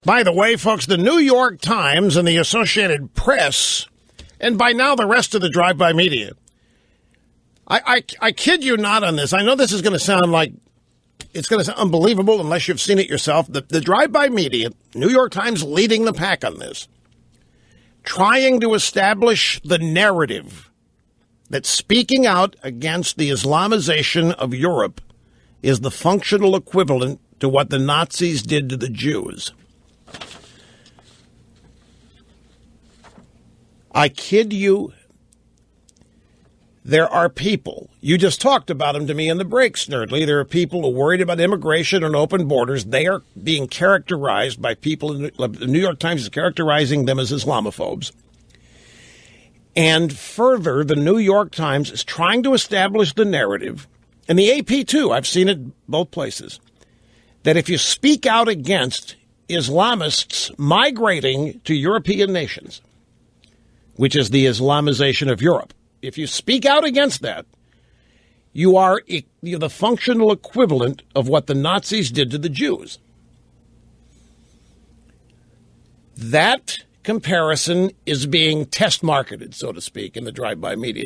By the way, folks, the New York Times and the Associated Press, and by now the rest of the drive-by media, I kid you not on this. I know this is going to sound like it's going to sound unbelievable unless you've seen it yourself. The drive-by media, New York Times leading the pack on this, trying to establish the narrative that speaking out against the Islamization of Europe is the functional equivalent to what the Nazis did to the Jews. I kid you. There are people, you just talked about them to me in the break, Snerdley. There are people who are worried about immigration and open borders. They are being characterized by people, the New York Times is characterizing them as Islamophobes. And further, the New York Times is trying to establish the narrative, and the AP too, I've seen it both places, that if you speak out against Islamists migrating to European nations, which is the Islamization of Europe, if you speak out against that, you're the functional equivalent of what the Nazis did to the Jews. That comparison is being test marketed, so to speak, in the drive-by media.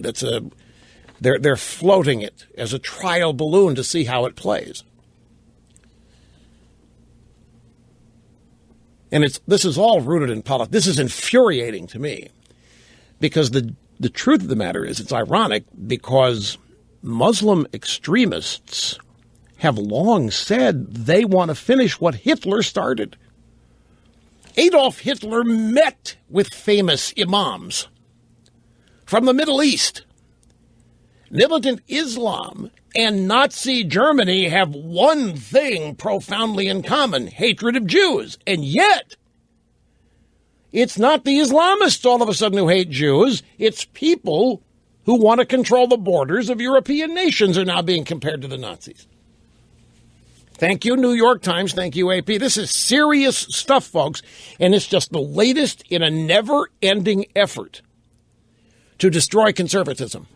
They're floating it as a trial balloon to see how it plays. And this is all rooted in politics. This is infuriating to me because the truth of the matter is, it's ironic because Muslim extremists have long said they want to finish what Hitler started. Adolf Hitler met with famous imams from the Middle East. Militant Islam and Nazi Germany have one thing profoundly in common: hatred of Jews. And yet, it's not the Islamists all of a sudden who hate Jews. It's people who want to control the borders of European nations are now being compared to the Nazis. Thank you, New York Times. Thank you, AP. This is serious stuff, folks. And it's just the latest in a never-ending effort to destroy conservatism.